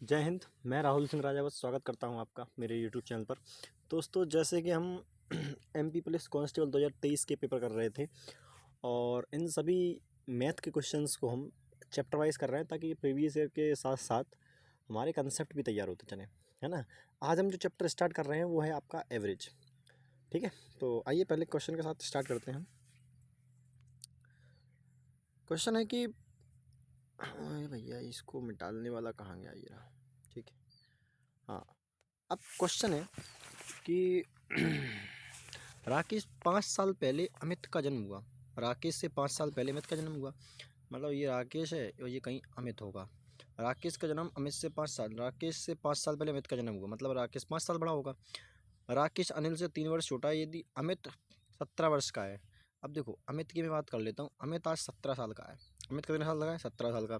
जय हिंद। मैं राहुल सिंह राजावत स्वागत करता हूं आपका मेरे यूट्यूब चैनल पर। दोस्तों, जैसे कि हम एमपी पुलिस कांस्टेबल 2023 के पेपर कर रहे थे और इन सभी मैथ के क्वेश्चंस को हम चैप्टर वाइज कर रहे हैं ताकि प्रीवियस ईयर के साथ साथ हमारे कंसेप्ट भी तैयार होते चले, है ना। आज हम जो चैप्टर स्टार्ट कर रहे हैं वो है आपका एवरेज। ठीक है, तो आइए पहले क्वेश्चन के साथ स्टार्ट करते हैं। क्वेश्चन है कि अरे भैया, इसको मिटाने वाला कहाँ गया ये रहा। ठीक है, हाँ। अब क्वेश्चन है कि राकेश 5 साल पहले अमित का जन्म हुआ। राकेश से 5 साल पहले अमित का जन्म हुआ, मतलब ये राकेश है और ये कहीं अमित होगा। राकेश का जन्म अमित से 5 साल, राकेश से 5 साल पहले अमित का जन्म हुआ, मतलब राकेश 5 साल बड़ा होगा। राकेश अनिल से 3 वर्ष छोटा है। यदि अमित 17 वर्ष का है, अब देखो अमित की मैं बात कर लेता हूँ। अमित आज 17 साल का है। अमित कितने साल का है? 17 साल का।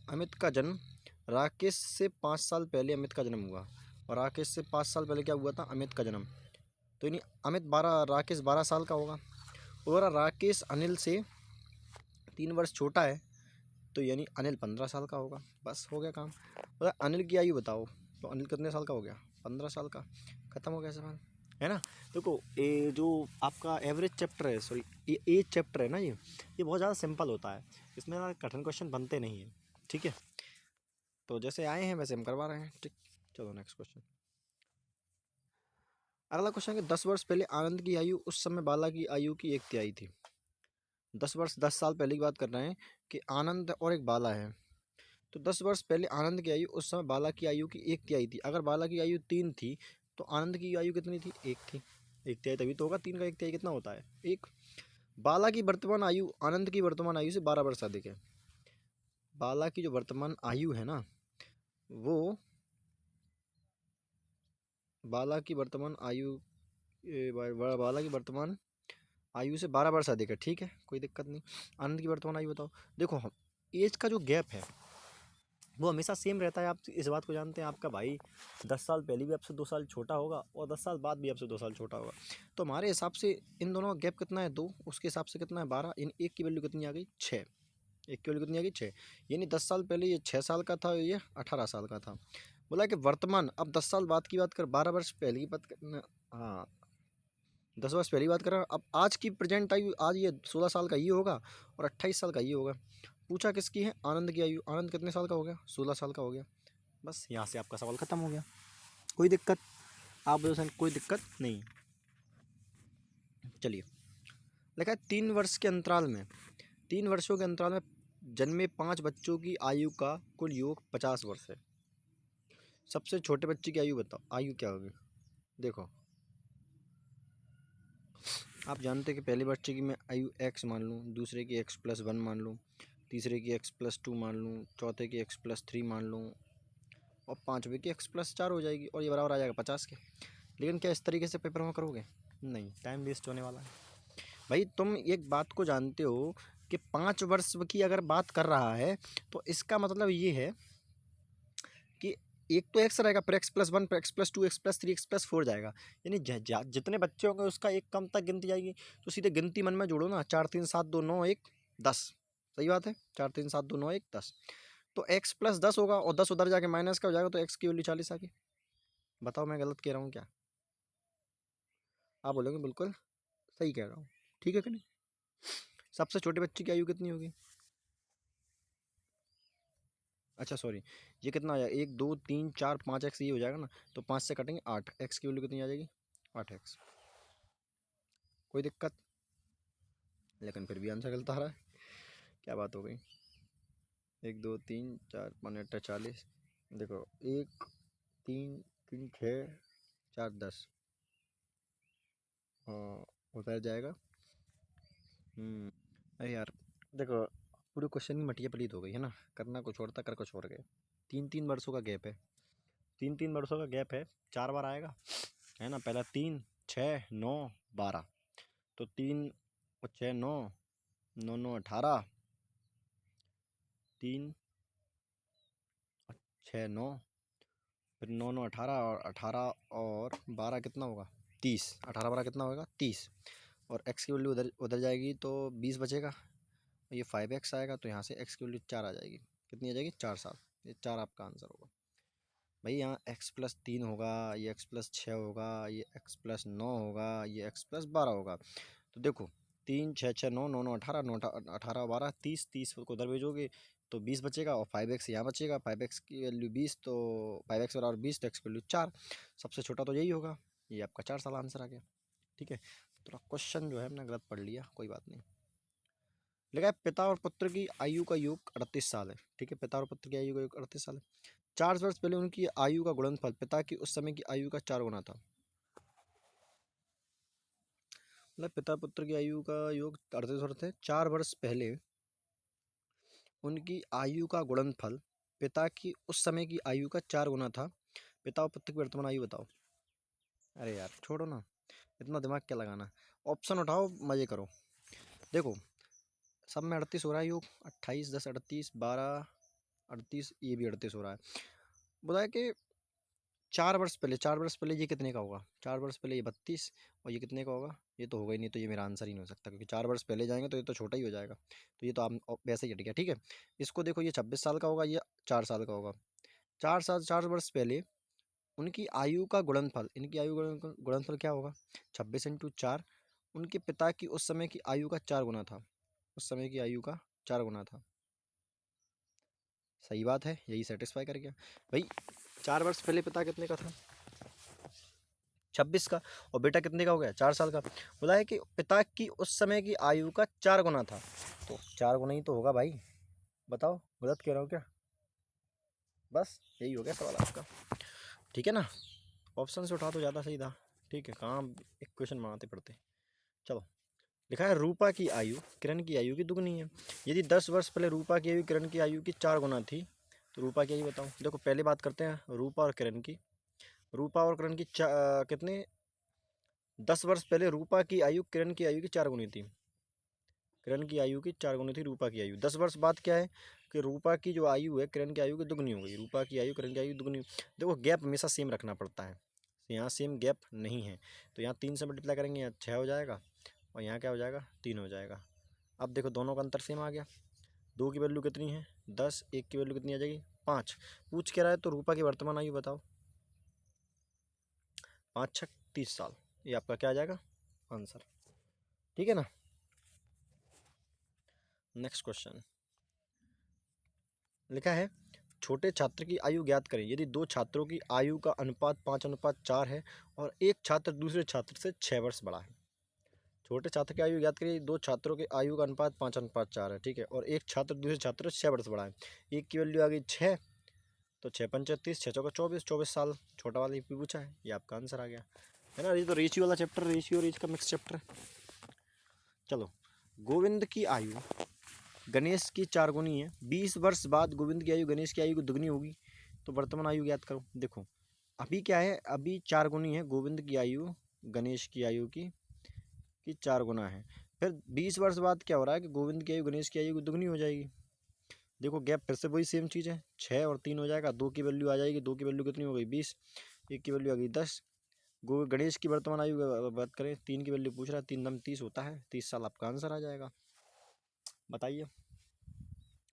अमित का जन्म राकेश से 5 साल पहले अमित का जन्म हुआ, और राकेश से 5 साल पहले क्या हुआ था? अमित का जन्म। तो यानी अमित 12, राकेश 12 साल का होगा। और राकेश अनिल से 3 वर्ष छोटा है, तो यानी अनिल 15 साल का होगा। बस हो गया काम। और अनिल की आयु बताओ, तो अनिल कितने साल का हो गया? 15 साल का। खत्म हो गया सवाल, है ना। देखो, ये जो आपका एवरेज चैप्टर है, सॉरी ये एज चैप्टर है ना, ये बहुत ज़्यादा सिंपल होता है। इसमें ना कठिन क्वेश्चन बनते नहीं हैं। ठीक है, तो जैसे आए हैं वैसे हम करवा रहे हैं। ठीक, चलो नेक्स्ट क्वेश्चन। अगला क्वेश्चन है कि 10 वर्ष पहले आनंद की आयु उस समय बाला की आयु की 1/3 थी। 10 वर्ष, 10 साल पहले की बात कर रहे हैं कि आनंद और एक बाला है। तो 10 वर्ष पहले आनंद की आयु उस समय बाला की आयु की 1/3 थी। अगर बाला की आयु 3 थी तो आनंद की आयु कितनी थी? 1 थी। 1/3 तभी तो होगा। 3 का 1/3 कितना होता है? 1। बाला की वर्तमान आयु आनंद की वर्तमान आयु से 12 वर्ष अधिक है। बाला की जो वर्तमान आयु है ना, वो बाला की वर्तमान आयु बाला की वर्तमान आयु से 12 वर्ष अधिक है। ठीक है, कोई दिक्कत नहीं। आनंद की वर्तमान आयु बताओ। देखो, हम एज का जो गैप है वो हमेशा सेम रहता है। आप इस बात को जानते हैं। आपका भाई 10 साल पहले भी आपसे 2 साल छोटा होगा और 10 साल बाद भी आपसे 2 साल छोटा होगा। तो हमारे हिसाब से इन दोनों का गैप कितना है? 2। उसके हिसाब से कितना है? 12। इन एक की वैल्यू कितनी आ गई? 6। एक की वैल्यू कितनी आ गई? 6। यानी 10 साल पहले ये 6 साल का था, ये 18 साल का था। बोला कि वर्तमान, अब 10 साल बाद की बात कर, 12 वर्ष पहले की बात कर। हाँ, 10 वर्ष पहली बात कर रहा हूँ। अब आज की प्रेजेंट आयु, आज ये 16 साल का ये होगा और 28 साल का ये होगा। पूछा किसकी है? आनंद की आयु। आनंद कितने साल का हो गया? 16 साल का हो गया। बस यहाँ से आपका सवाल खत्म हो गया। कोई दिक्कत? आप बोलो सर कोई दिक्कत नहीं। चलिए, लिखा है 3 वर्ष के अंतराल में, 3 वर्षों के अंतराल में जन्मे 5 बच्चों की आयु का कुल योग 50 वर्ष है। सबसे छोटे बच्चे की आयु बताओ। आयु क्या होगी? देखो, आप जानते हैं कि पहले बच्चे की मैं आयु x मान लूँ, दूसरे की x+1 मान लूँ, तीसरे की x+2 मान लूँ, चौथे की x+3 मान लूँ और पाँचवें की x+4 हो जाएगी, और ये बराबर आ जाएगा 50 के। लेकिन क्या इस तरीके से पेपर में करोगे? नहीं, टाइम वेस्ट होने वाला है। भाई, तुम एक बात को जानते हो कि 5 वर्ष की अगर बात कर रहा है तो इसका मतलब ये है कि एक तो एक्स रहेगा, फिर x+1, फिर x+2, x+3, x+4 जाएगा। यानी जितने बच्चे होंगे उसका एक कम तक गिनती जाएगी। तो सीधे गिनती मन में जोड़ो ना, 4 3 7 2 9 1 10। सही बात है, 4 3 7 2 9 1 10। तो x+10 होगा और 10 उधर जाके माइनस का हो जाएगा, तो x की वैल्यू 40 आ गई। बताओ मैं गलत कह रहा हूँ क्या? आप बोलोगे बिल्कुल सही कह रहा हूँ। ठीक है कि नहीं? सबसे छोटे बच्चे की आयु कितनी होगी? अच्छा सॉरी, ये कितना आ जाएगा? 1 2 3 4 5 एक्स ये हो जाएगा ना, तो 5 से कटेंगे 8। एक्स की वैल्यू कितनी आ जाएगी? 8x। कोई दिक्कत? लेकिन फिर भी आंसर गलत आ रहा है। क्या बात हो गई? 1 2 3 4 5 8 40। देखो, 1 3 3 6 4 10 उधर जाएगा। अरे यार, देखो पूरे क्वेश्चन की मटिया पलीत हो गई है ना। करना कुछ और था, कर कुछ और गए। 3 3 वर्षों का गैप है। 3 3 वर्षों का गैप है। 4 बार आएगा, है ना। पहला 3 6 9 12। तो 3 और 6 9, 9 9 18, 3 6 9, फिर 9 9 18, और 18 और 12 कितना होगा? 30। 18 12 कितना होगा? 30। और x की वैल्यू उधर उधर जाएगी तो 20 बचेगा। ये 5x आएगा, तो यहाँ से x की वैल्यू 4 आ जाएगी। कितनी आ जाएगी, 4 साल। ये 4 आपका आंसर होगा भाई। यहाँ x+3 होगा, ये x+6 होगा, ये x+9 होगा, ये x+12 होगा। तो देखो 3 6 6 9 9 9 18 9 18 12 30 30 को उधर भेजोगे तो 20 बचेगा, और 5x यहाँ बचेगा। 5x की वैल्यू 20, तो 5x बराबर 20, तो x की वैल्यू 4। सबसे छोटा तो यही होगा। ये आपका 4 साल आंसर आ गया। ठीक है, थोड़ा क्वेश्चन जो है हमने गलत पढ़ लिया, कोई बात नहीं। लिखा है पिता और पुत्र की आयु का योग 38 साल है। ठीक है, पिता और पुत्र की आयु का योग 38 साल है। 4 वर्ष पहले उनकी आयु का गुणनफल पिता की उस समय की आयु का 4 गुना था। मतलब पिता पुत्र की आयु का योग 38 वर्ष है। 4 वर्ष पहले उनकी आयु का गुणनफल पिता की उस समय की आयु का 4 गुना था। पिता और पुत्र की वर्तमान आयु बताओ। अरे यार छोड़ो ना, इतना दिमाग क्या लगाना। ऑप्शन उठाओ, मजे करो। देखो सब में 38 हो रहा है योग, 28 10 38 12 38, ये भी 38 हो रहा है। बोला है कि 4 वर्ष पहले, 4 वर्ष पहले ये कितने का होगा, 4 वर्ष पहले ये 32, और ये कितने का होगा, ये तो होगा ही नहीं, तो ये मेरा आंसर ही नहीं हो सकता, क्योंकि 4 वर्ष पहले जाएंगे तो ये तो छोटा ही हो जाएगा। तो ये तो आप वैसे ही हट गया। ठीक है, इसको देखो, ये 26 साल का होगा, ये 4 साल का होगा। 4 साल 4 वर्ष पहले उनकी आयु का गुणनफल, इनकी आयु गुणनफल क्या होगा, 26 × 4। उनके पिता की उस समय की आयु का 4 गुना था, उस समय की आयु का 4 गुना था। सही बात है, यही सेटिस्फाई कर गया भाई। 4 वर्ष पहले पिता कितने का था, 26 का, और बेटा कितने का हो गया, 4 साल का। बोला है कि पिता की उस समय की आयु का 4 गुना था, तो 4 गुना ही तो होगा भाई। बताओ गलत कह रहा हूँ क्या। बस यही हो गया सवाल आपका। ठीक है ना, ऑप्शन से उठा तो ज़्यादा सही था। ठीक है, कहाँ एक क्वेश्चन बनाते पड़ते। चलो, लिखा है रूपा की आयु किरण की आयु की दुगनी है। यदि 10 वर्ष पहले रूपा की आयु किरण की आयु की 4 गुना थी, तो रूपा की आयु बताओ। देखो पहले बात करते हैं रूपा और किरण की। रूपा और किरण की कितने, 10 वर्ष पहले रूपा की आयु किरण की आयु की 4 गुनी थी। किरण की आयु की 4 गुनी थी रूपा की आयु। 10 वर्ष बाद क्या है कि रूपा की जो आयु है किरण की आयु की दुगनी हो गई। रूपा की आयु किरण की आयु दुगनी। देखो गैप हमेशा सेम रखना पड़ता है, यहाँ सेम गैप नहीं है, तो यहाँ 3 से मल्टीप्लाई करेंगे, यहाँ 6 हो जाएगा, और यहाँ क्या हो जाएगा, 3 हो जाएगा। अब देखो दोनों का अंतर सेम आ गया। 2 की वैल्यू कितनी है 10, 1 की वैल्यू कितनी आ जाएगी 5। पूछ के रहा है तो रूपा की वर्तमान आयु बताओ। 5 6 30 साल, ये आपका क्या आ जाएगा आंसर। ठीक है ना। नेक्स्ट क्वेश्चन लिखा है छोटे छात्र की आयु ज्ञात करें। यदि 2 छात्रों की आयु का अनुपात 5:4 है और एक छात्र दूसरे छात्र से 6 वर्ष बड़ा है। छोटे छात्र की आयु ज्ञात करिए। 2 छात्रों की आयु का अनुपात 5:4 है, ठीक है, और एक छात्र दूसरे छात्र से 6 वर्ष बड़ा है। एक की वैल्यू आ गई 6, तो 6 पंचे 30, 6 चौका 24, 24 साल छोटा वाला भी पूछा है, ये आपका आंसर आ गया है ना। ये तो रेशियो वाला चैप्टर, रेशियो और रेज का मिक्स चैप्टर है। चलो, गोविंद की आयु गणेश की 4 गुनी है। 20 वर्ष बाद गोविंद की आयु गणेश की आयु की दुगनी होगी, तो वर्तमान आयु ज्ञात करो। देखो अभी क्या है, अभी 4 गुनी है गोविंद की आयु गणेश की आयु की 4 गुना है। फिर 20 वर्ष बाद क्या हो रहा है कि गोविंद की आयु गणेश की आयु की दुगनी हो जाएगी। देखो गैप फिर से वही सेम चीज़ है, 6 और 3 हो जाएगा। 2 की वैल्यू आ जाएगी, 2 की वैल्यू कितनी हो गई 20, 1 की वैल्यू आ गई 10। गणेश की वर्तमान आयु की बात करें, 3 की वैल्यू पूछ रहा है, 3 दम 30 होता है, 30 साल आपका आंसर आ जाएगा। बताइए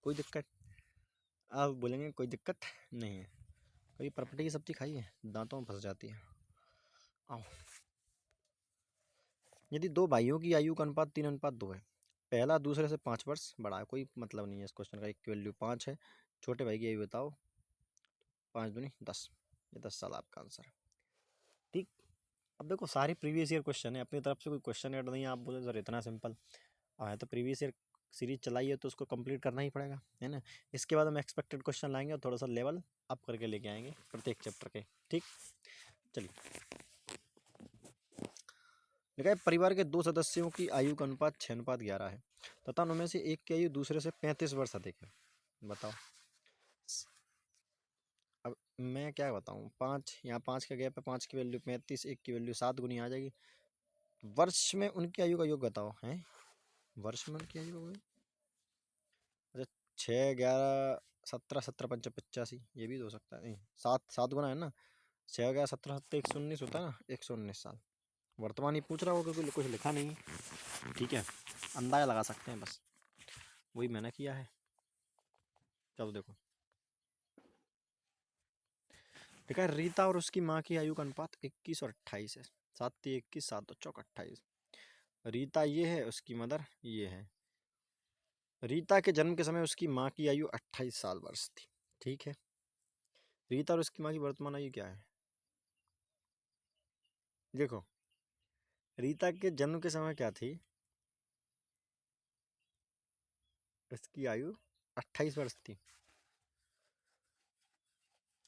कोई दिक्कत। आप बोलेंगे कोई दिक्कत नहीं है। कभी परपटे की सब्जी खाई है, दांतों में फंस जाती है। आओ, यदि 2 भाइयों की आयु का अनुपात 3:2 है, पहला दूसरे से 5 वर्ष बड़ा है। कोई मतलब नहीं है इस क्वेश्चन का। एक की वैल्यू 5 है, छोटे भाई की आयु बताओ। 5 दूनी 10, ये 10 साल आपका आंसर। ठीक, अब देखो सारे प्रीवियस ईयर क्वेश्चन है, अपनी तरफ से कोई क्वेश्चन ऐड नहीं है। आप बोले सर इतना सिंपल है, तो प्रीवियस ईयर सीरीज चलाई है तो उसको कंप्लीट करना ही पड़ेगा, है ना। इसके बाद हम एक्सपेक्टेड क्वेश्चन लाएंगे और थोड़ा सा लेवल अप करके लेके आएंगे प्रत्येक चैप्टर के। ठीक, चलिए। लिखा है परिवार के 2 सदस्यों की आयु का अनुपात 6:11 है तथा उनमें से एक की आयु दूसरे से 35 वर्ष अधिक है। बताओ। अब मैं क्या बताऊँ, 5 यहाँ 5 का गैप है, 5 की वैल्यू 35, 1 की वैल्यू 7 गुनी आ जाएगी। वर्ष में उनकी आयु का योग बताओ। हैं, वर्ष में उनकी आयु होगी, अच्छा 6 11 17 17 पंचे 85, ये भी तो हो सकता है। नहीं, 7 7 गुना है ना, 6 11 17 17 119 होता है ना, 119 साल। वर्तमान ही पूछ रहा होगा क्योंकि कुछ लिखा नहीं है। ठीक है, अंदाजा लगा सकते हैं बस, वही मैंने किया है। चलो देखो, देखा है, रीता और उसकी माँ की आयु का अनुपात 21 और 28 है। 7 3 21, 7 2 चौक 28। रीता ये है, उसकी मदर ये है। रीता के जन्म के समय उसकी माँ की आयु 28 साल वर्ष थी। ठीक है, रीता और उसकी माँ की वर्तमान आयु क्या है? देखो, रीता के जन्म के समय क्या थी? उसकी आयु 28 वर्ष थी,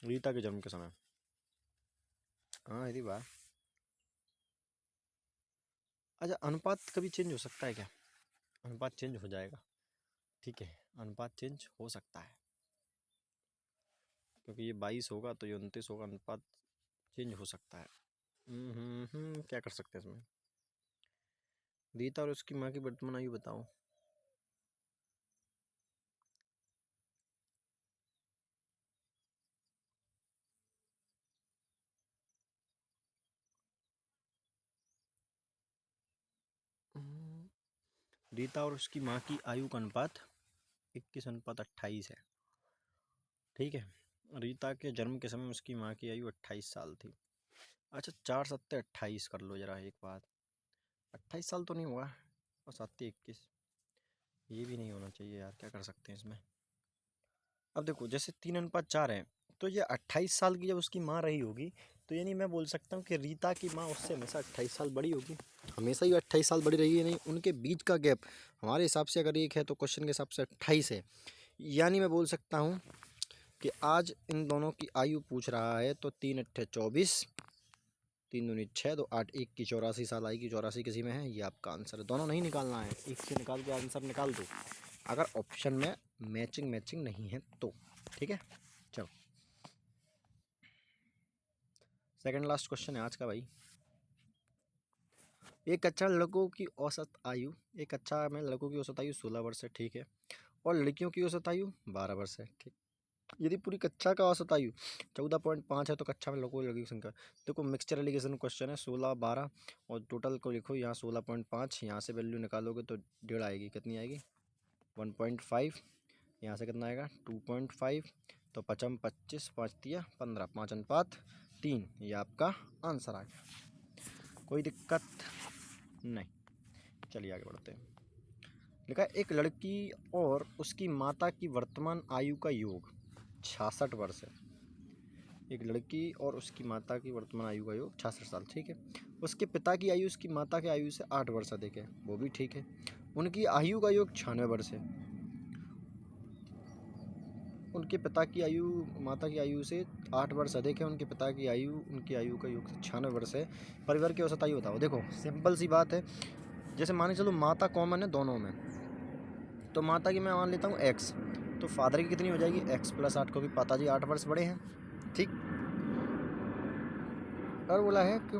रीता के जन्म के समय। हाँ यदि बात, अच्छा अनुपात कभी चेंज हो सकता है क्या? अनुपात चेंज हो जाएगा, ठीक है, अनुपात चेंज हो सकता है, क्योंकि ये 22 होगा तो ये 29 होगा, अनुपात चेंज हो सकता है। क्या कर सकते हैं इसमें? रीता और उसकी माँ की वर्तमान आयु बताओ। रीता और उसकी माँ की आयु का अनुपात 21:28 है। ठीक है, रीता के जन्म के समय उसकी माँ की आयु 28 साल थी। अच्छा 4 7 28 कर लो जरा एक बात, 28 साल तो नहीं हुआ, और 7 21, ये भी नहीं होना चाहिए यार, क्या कर सकते हैं इसमें? अब देखो जैसे 3:4 है, तो ये 28 साल की जब उसकी माँ रही होगी, तो यानी मैं बोल सकता हूँ कि रीता की माँ उससे हमेशा 28 साल बड़ी होगी, हमेशा ही 28 साल बड़ी रही है। नहीं, उनके बीच का गैप हमारे हिसाब से अगर एक है तो क्वेश्चन के हिसाब से 28 है। यानी मैं बोल सकता हूँ कि आज इन दोनों की आयु पूछ रहा है, तो 3 8 24, 3 दूनी 6, 2 8 1 की 84 साल आएगी। 84 किसी में है, ये आपका आंसर है। दोनों नहीं निकालना है, एक से निकाल के आंसर निकाल दो, अगर ऑप्शन में मैचिंग नहीं है तो। ठीक है, चलो सेकंड लास्ट क्वेश्चन है आज का भाई। एक कक्षा लड़कों की औसत आयु, एक कक्षा में लड़कों की औसत आयु 16 वर्ष है, ठीक है, और लड़कियों की औसत आयु 12 वर्ष है, ठीक। यदि पूरी कक्षा का औसत आयु 14.5 है, तो कक्षा में लड़कों लड़कियों की संख्या, देखो मिक्सचर एलिगेशन क्वेश्चन है, 16 12 और टोटल को लिखो, यहाँ 16.5, यहाँ से वैल्यू निकालोगे तो 1.5 आएगी, कितनी आएगी? 1.5, यहाँ से कितना आएगा? 2.5, तो 5 25, 5 तिया 15, 5:3, ये आपका आंसर आ गया। कोई दिक्कत नहीं, चलिए आगे बढ़ते हैं। लिखा है एक लड़की और उसकी माता की वर्तमान आयु का योग 66 वर्ष है। एक लड़की और उसकी माता की वर्तमान आयु का योग 66 साल, ठीक है। उसके पिता की आयु उसकी माता की आयु से 8 वर्ष अधिक है, वो भी ठीक है। उनकी आयु का योग 96 वर्ष है। उनके पिता की आयु माता की आयु से 8 वर्ष अधिक है, उनके पिता की आयु उनकी आयु का योग 96 वर्ष है। परिवार की औसत आयु बताओ। देखो सिंपल सी बात है, जैसे मान के चलो माता कॉमन है दोनों में, तो माता की मैं मान लेता हूँ x, तो फादर की कितनी हो जाएगी? x + 8, क्योंकि पिताजी 8 वर्ष बड़े हैं, ठीक। और बोला है कि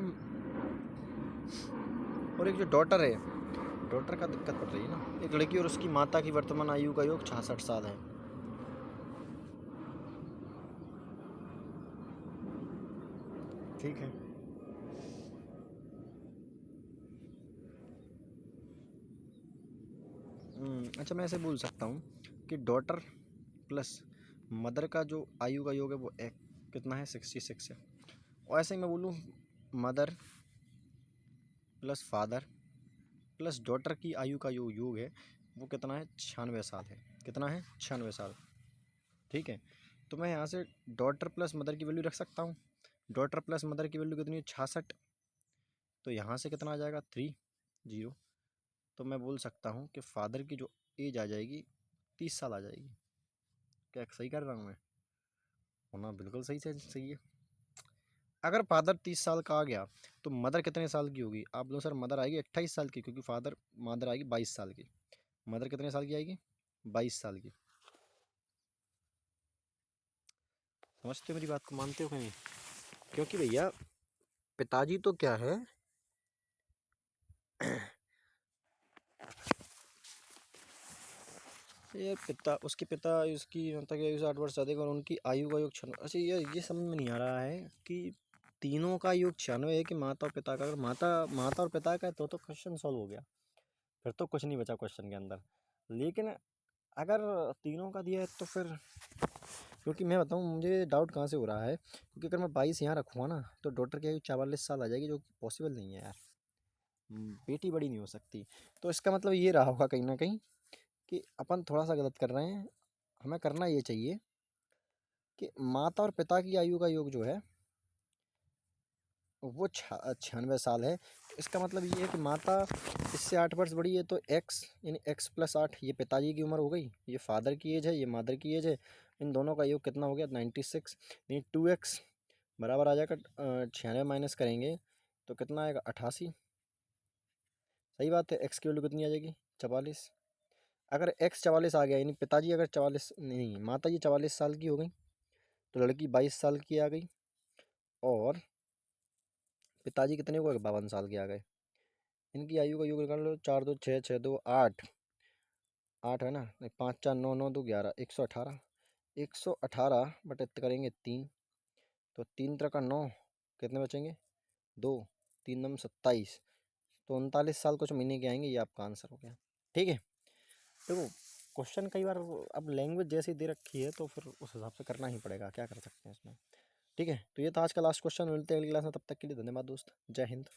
और एक जो डॉटर है, डॉटर का दिक्कत पड़ रही है ना। एक लड़की और उसकी माता की वर्तमान आयु का योग 66 साल है। ठीक है, अच्छा मैं ऐसे बोल सकता हूँ कि डॉटर प्लस मदर का जो आयु का योग है वो एक कितना है? 66 है। और ऐसे ही मैं बोलूँ mother plus father plus daughter की आयु का जो योग है वो कितना है? 96 साल है। कितना है? 96 साल, ठीक है। तो मैं यहाँ से डॉटर प्लस मदर की वैल्यू रख सकता हूँ। डॉटर प्लस मदर की वैल्यू कितनी है? 66, तो यहाँ से कितना आ जाएगा? 30। तो मैं बोल सकता हूँ कि फादर की जो एज आ जाएगी 30 साल आ जाएगी। क्या सही कर रहा हूँ मैं? होना बिल्कुल सही से सही है। अगर फादर 30 साल का आ गया तो मदर कितने साल की होगी? आप लोग सर मदर आएगी 28 साल की, क्योंकि मदर आएगी 22 साल की। मदर कितने साल की आएगी? 22 साल की। समझते हो मेरी बात को? मानते हो कि नहीं? क्योंकि भैया पिताजी तो क्या है ये पिता, उसके पिता उसकी मतलब कि 8 वर्ष अधिक और उनकी आयु का योग 96। अच्छा ये समझ में नहीं आ रहा है कि तीनों का योग 96 है कि माता और पिता का? अगर माता माता और पिता का है तो क्वेश्चन सॉल्व हो गया, फिर तो कुछ नहीं बचा क्वेश्चन के अंदर। लेकिन अगर तीनों का दिया है तो फिर, क्योंकि मैं बताऊँ मुझे डाउट कहाँ से हो रहा है, क्योंकि अगर मैं 22 यहाँ रखूँगा ना तो डॉटर की आयु 44 साल आ जाएगी, जो कि पॉसिबल नहीं है यार। बेटी बड़ी नहीं हो सकती। तो इसका मतलब ये रहा होगा कहीं ना कहीं कि अपन थोड़ा सा गलत कर रहे हैं। हमें करना ये चाहिए कि माता और पिता की आयु का योग जो है वो 96 साल है। इसका मतलब ये है कि माता इससे 8 वर्ष बड़ी है, तो एक्स यानी x+8 ये पिताजी की उम्र हो गई, ये फादर की एज है, ये मदर की एज है। इन दोनों का योग कितना हो गया 96, यानी 2x बराबर आ जाएगा 96 माइनस करेंगे तो कितना आएगा 88। सही बात है, एक्स की वैल्यू कितनी आ जाएगी 44। अगर एक्स 44 आ गया यानी पिताजी अगर 44 नहीं, माता जी 44 साल की हो गई, तो लड़की 22 साल की आ गई, और पिताजी कितने को 52 साल के आ गए। इनकी आयु का योग निकाल लो, 4 2 6 6 2 8, 8 है ना, 5 4 9 9 2 11, 118। 118 बटे करेंगे 3, तो 3 3 का 9, कितने बचेंगे 2, 3 9 27, तो 39 साल कुछ महीने के आएंगे। ये आपका आंसर हो गया। ठीक है, देखो क्वेश्चन कई बार अब लैंग्वेज जैसी दे रखी है तो फिर उस हिसाब से करना ही पड़ेगा, क्या कर सकते हैं इसमें। ठीक है, तो ये था आज का लास्ट क्वेश्चन। मिलते हैं अगली क्लास में, तब तक के लिए धन्यवाद दोस्त, जय हिंद।